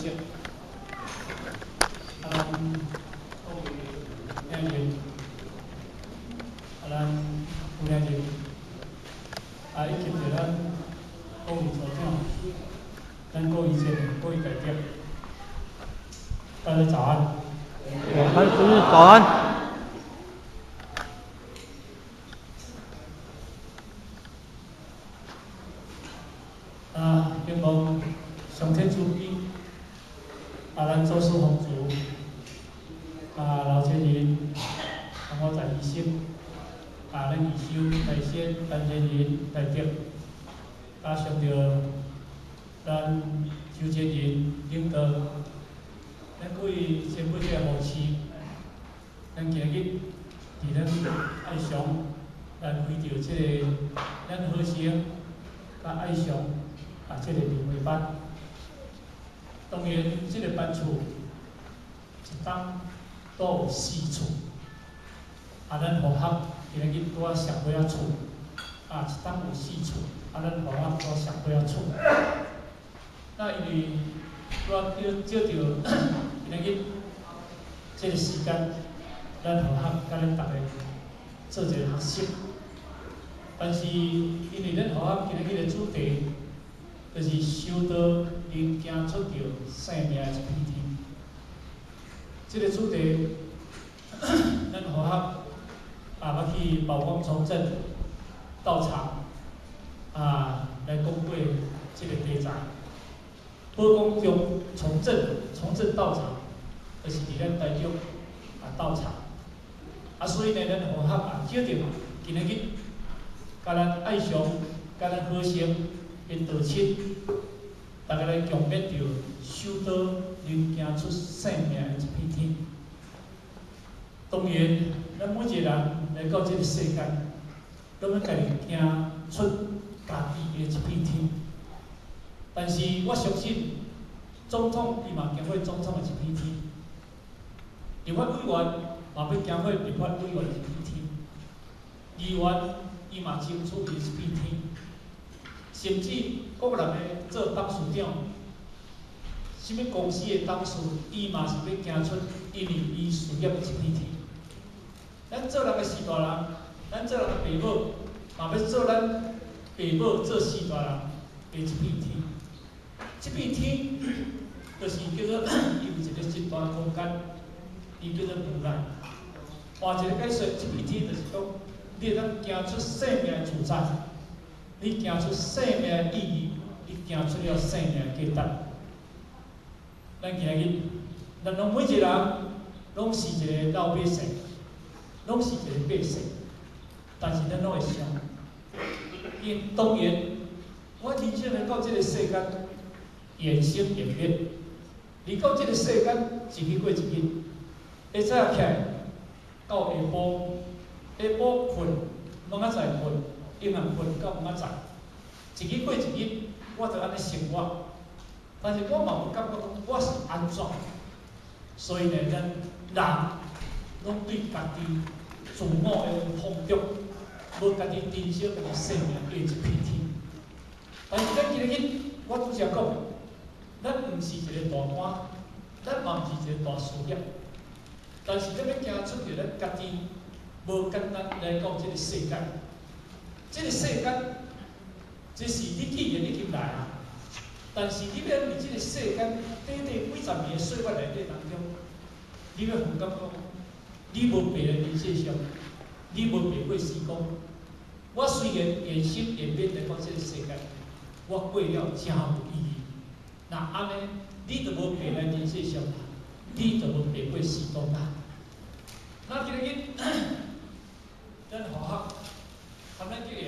息，啊，咱各位听众，啊，咱有听众，啊，以及着咱各位所长，咱各位这个各位代表，大家早安。潘主任早安。希望上天慈悲，咱做事奉主，老前人，我在医生，咱义修大仙、咱前人大德，上着咱修前人领导，咱各位前辈个护持，咱今日伫咱爱上来开着这个咱好声，甲爱上。这个联会班，当然，这个班厝一档都有4厝，咱同学今日拄啊上尾厝，一档有4厝，咱同学拄啊上尾厝。那因为拄啊借着今日这个时间，咱同学甲咱大家做一个学习，但是因为咱同学今日的主题。就是修道能行出着生命的一片天。这个主题，咱同学要去宝光重镇道场来讲过这个题材。宝光重镇道场，就是伫咱台中道场。所以呢，咱同学决定今日甲咱爱上，甲咱好声。因道亲，大家来共勉着修道，能行出生命的一片天。当然，咱每一个人来到这个世间，都要家己行出家己的一片天。但是我相信，总统伊嘛行过总统的一片天，立法委员嘛要行过立法委员的一片天，议员伊嘛争取伊一片天。甚至国人的做董事长，什么公司的董事，伊嘛是要行出因为伊事业的一片天。咱做人的士大人，咱做人的爸母，嘛要做咱爸母做士大人的一片天。这片天，就是叫做伊有一个真大空间，伊叫做无赖。换一个解说，这片天就是讲，你会当行出生命的自在。你行出生命的意义，你行出了生命的价值。咱今日，咱拢每一个人，拢是一个老百姓，拢是一个百姓，但是咱拢会想，因当然，我人生来到这个世间，缘生缘灭，来到这个世间，一日过一日，会早起来，到下晡，下晡困，拢仔再困。因人困到毋知，一日过一日，我就安尼生活。但是我嘛无感觉讲我是安怎，所以呢，咱人拢对家己自我的丰足，无家己珍惜家己生命的一片天。但是咱今日，我拄则讲，咱毋是一个大官，咱嘛毋是一个大事业，但是咱要行出着咱家己无简单来到这个世界。这个世间，这是你既然已经来啊，但是你要伫这个世间短几十年的岁月内底当中，你要感觉你无白来人世上，你无白过时光。我虽然缘生缘灭来到这个世间，我过了真有意义。那安尼，你就无白来人世上，你就无白过时光啦。那今日，咱同学。他们这个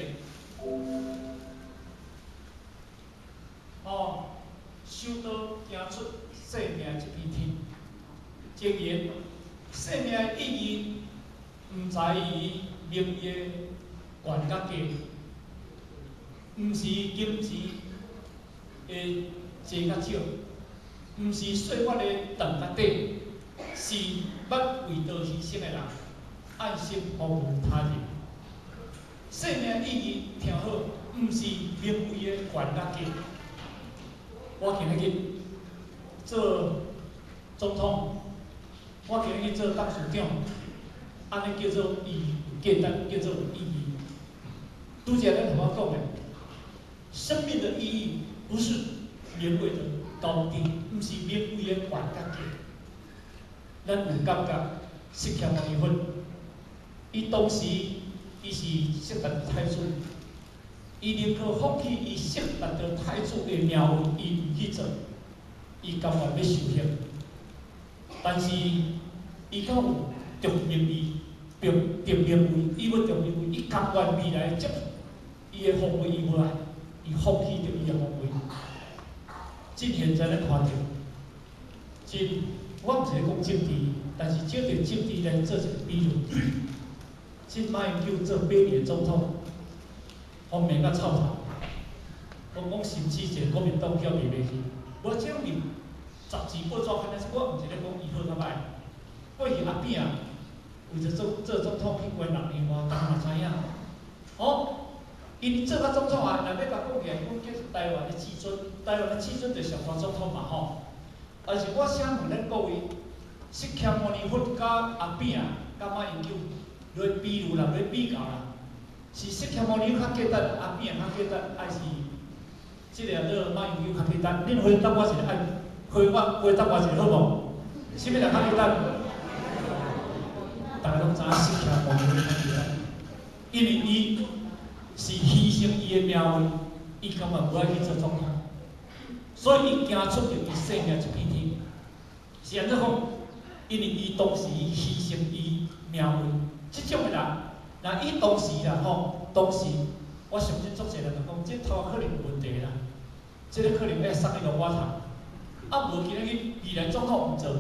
修道行出生命一片天。竟然，生命的意义唔在于名业悬甲低，唔是金钱的多甲少，唔是岁月的长甲短，是捌为道牺牲的人，爱心服务他人。生命意义听好，毋是名为的悬甲低。我今日做总统，我今日去做董事长，安尼叫做意义有价值，叫做有意义。拄则咱同我讲的，生命的意义不是名位的高低，不是名位的悬甲低。咱有感觉释迦牟尼佛，伊当时伊是释达太子，伊宁可放弃伊释达太子的名位，伊唔去做，伊甘愿要受刑。但是伊敢有着名位，着名位，伊要着名位，伊甘愿未来接伊的皇位，伊无来，伊放弃着伊的皇位。即现在咱看到，真，我毋是咧讲政治，但是借着政治来做一个比喻。即马英九做8年总统，方面甲臭臭，讲甚至一个国民党叫袂袂去。我这样面杂志报纸看的是，我毋是咧讲伊好甲歹。过去阿扁啊，为着做总统去关6年外，大家嘛知影。哦，因做到总统啊，若要甲讲起来，讲叫台湾的至尊，台湾的至尊就上大总统嘛吼。但是我想问咱各位，释迦牟尼佛甲阿扁啊，甲马英九来比如啦，来比较啦，是释迦牟尼佛较价值，阿扁较价值，还是即个做马英九较价值？恁回答我一下，回答我一下好无？啥物人较价值？大家拢知影释迦牟尼佛较价值，因为伊是牺牲伊的名位，伊根本无爱去做总统。所以伊行出着伊生命一片天，是安怎讲？因为伊当时伊牺牲伊名位，即种的人，那伊当时啦吼，当时我相信足侪人就讲，即头可能有问题啦，即个可能要送伊落我头，啊无今日未来总统毋做，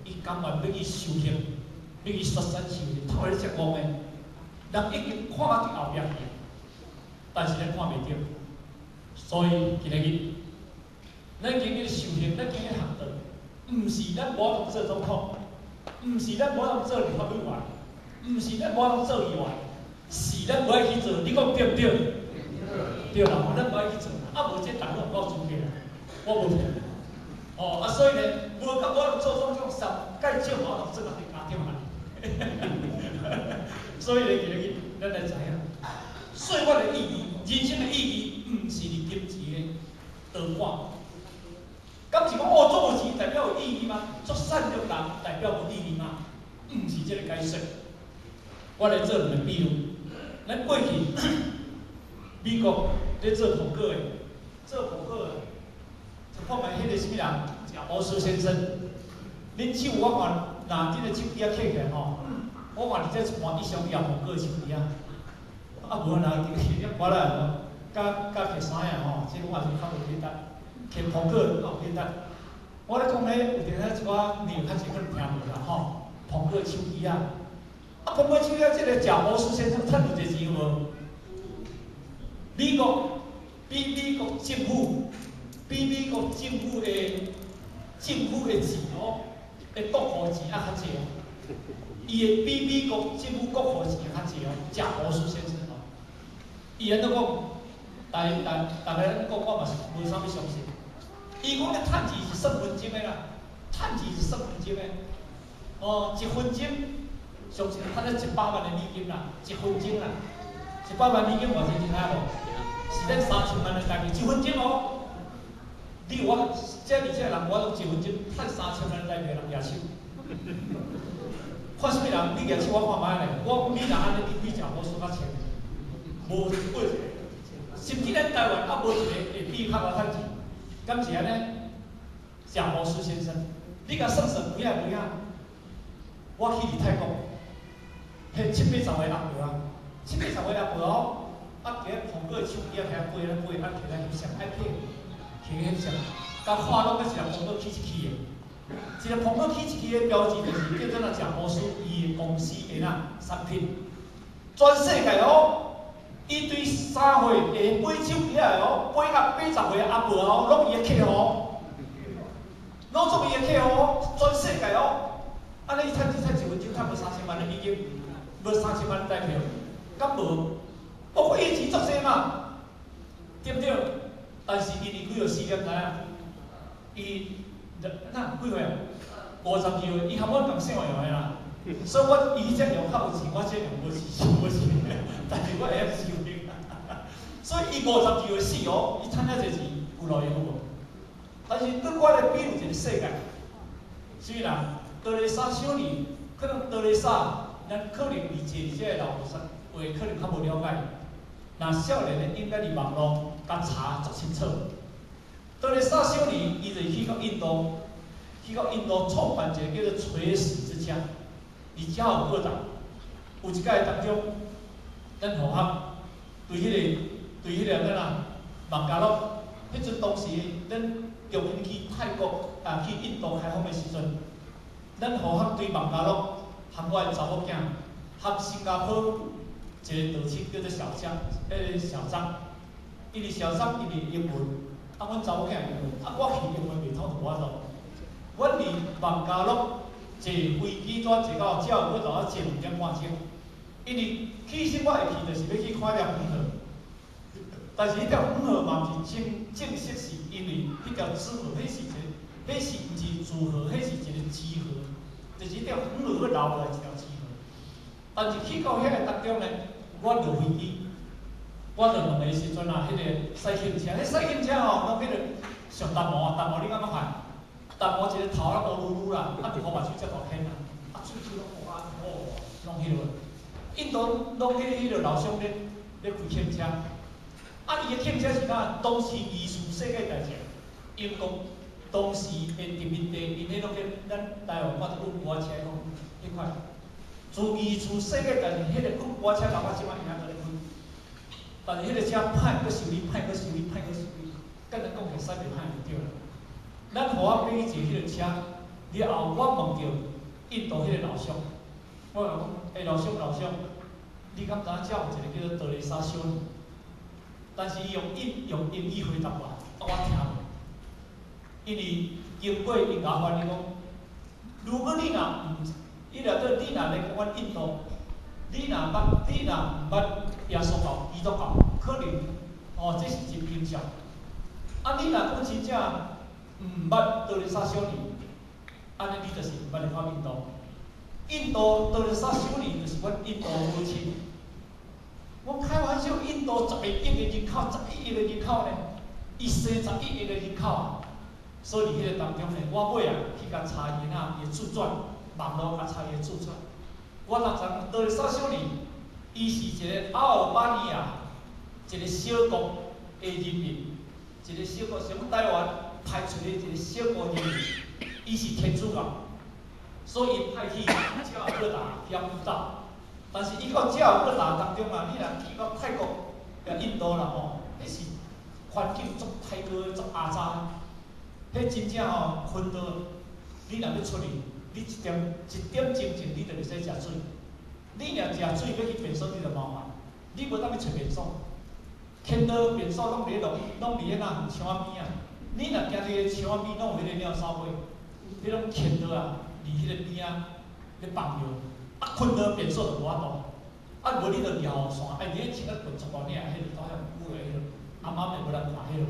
伊甘愿要去受刑，要去雪山受刑，头咧折磨的，人已经看到伫后壁去，但是咱看袂到，所以今日。咱今日受刑，咱今日学道，毋是咱无通做总统，毋是咱无通做立法委员，毋是咱无通做议员，是咱无爱去做。你讲对不对？对啦，咱无爱去做，啊无这大陆够资格啦，我无骗。哦，啊所以呢，无甲我做总统，介少我做人哋家庭嘛。所以呢，今日咱来知影，岁月的意义，人生的意义，毋是你金钱的得换。敢是讲哦，做无钱代表有意义吗？做善良人代表无意义吗？毋是这个解释。我来做两个比喻。咱过去美国咧做扑克的，做扑克的，就看卖迄个什么人，贾博士先生。恁手我看，若这个手机啊摕起来吼，我看你这盘以上也扑克手机啊。啊无啦，我啦，甲摕衫呀吼，这我是较袂简单。摕扑克哦简单，我咧讲咧，有阵仔一寡名较侪可能听无啦吼，扑克手机啊，啊扑克手机啊，这个贾博士先生趁有一个钱无？美国政府比美国政府的钱哦，的国库钱啊较济哦，伊会比美国政府国库钱较济哦，贾博士先生哦，伊安怎讲？大家咱讲，我嘛是无啥物相信。伊讲咧，趁钱是算分钟的啦，趁钱是算分钟的。哦，1分钟，上是趁了100万的美金啦，1分钟啦，100万美金偌济，你知影无？是咱3000万的台币，1分钟哦。你我这而且人，我拢1分钟趁3000万的台币人举手。看什么人？你举手我看卖咧。我讲你若安尼，你比贾博士较强，无一个。甚至咱台湾也无一个会比较我趁钱。敢是安尼？贾博士先生，你甲算算有影无影？我去伫泰国，迄780个阿婆啊，780个阿婆哦，啊，摕个苹果手机啊，摕飞，啊，摕来翕相，爱翕，摕翕相，甲看拢个是苹果起一起的，一个苹果起一起的标志就是叫做贾博士伊的公司的产品，全世界哦。伊对3岁会买手机来哦，买到80岁阿婆哦，拢伊的客户，拢做伊的客户，全世界哦。安尼伊趁1分钟，趁无3000万的美金，无3000万台票，敢无？包括以前作些嘛，对不对？但是因为几号4点知影？伊那几岁啊？50几岁，伊含我共姓样的啦。所以我伊这样较有钱，我这样无钱，但是我会晓收的。所以伊50几岁死哦，伊赚遐济钱，有路用无？但是对我来比有一个世界，虽然德雷莎小女，可能德雷莎，咱可能理解这个老话可能较无了解。那少年的应该伫网络甲查足清楚。德雷莎小女，伊就去到印度，创办一个叫做垂死之家。伊遮有报道，有一届当中，咱同学对迄个咱啊孟加拉，迄阵当时咱中原去泰国去印度开放的时阵，咱同学对孟加拉含我的查某囝，含新加坡一个导师叫做小张，伊是小张，伊是英文，阮查某囝英文，我去英文袂通就我咯。阮离孟加拉坐飞机转坐到只有要坐2.5点半钟，因为起先我会去就是要去看条黄河，但是迄条黄河嘛毋是正式是因为迄条支河，迄是毋是主河，迄是一个支河，就是迄条黄河要流落来一条支河。但是去到遐个当中呢，我落飞机，我落问的时阵啊，迄个赛轻车，迄赛轻车吼，拢迄个上淡薄你感觉快？淡薄一个头啊乌噜噜啦，啊，头目睭才大片啊，喙齿拢哇哦，拢迄落。印度拢迄个老乡咧开轻车，伊个轻车是哪？当时艺术世界大奖，英国当时的殖民地，因迄拢叫咱台湾看到滚摩车讲迄块，做艺术世界大奖，迄个滚摩车老百姓啊，伊也在咧开，但是迄个车歹搁修理，敢咱讲起驶袂歹就对啦。咱互我买坐迄个车，了后我问着印度迄个老乡，我讲，老乡，你敢知影遮有一个叫做德雷莎小女？但是伊用英语回答我，我听无。因为经过因甲我翻译讲，如果你若伊若做你若来讲阮印度，你若毋捌耶稣教、基督教，可能这是真平常。你若讲真正毋捌德雷莎小女，安尼你就是毋捌来到印度。印度德雷莎小女就是阮印度母亲。我开玩笑，印度11亿个人口，11亿个人口呢，伊生11亿个人口啊。所以迄个当中呢，我尾去甲查伊伊自传，网络甲查伊自传。我才知影德雷莎小女，伊是一个阿尔巴尼亚一个小国的人民，一个小国从台湾派出的一个小国人民，伊是天主教，所以伊派去加尔各答去辅导。但是伊到加尔各答当中啊，你若去到泰国、印度啦吼，迄是环境足太过足压榨，迄真正昏倒。你若要出去，你一点钟前你就袂使食水。你若食水要去便所，你就麻烦，你无当去找便所。天道便所拢伫迄那墙边啊。你若行伫个墙边，拢有迄个鸟扫尾，迄种天道啊，离迄个边啊，咧放药。困到便所就无法度，无你就摇线，伫迄穿个笨足大领，迄个到遐久个迄个，暗暗的无人看迄个。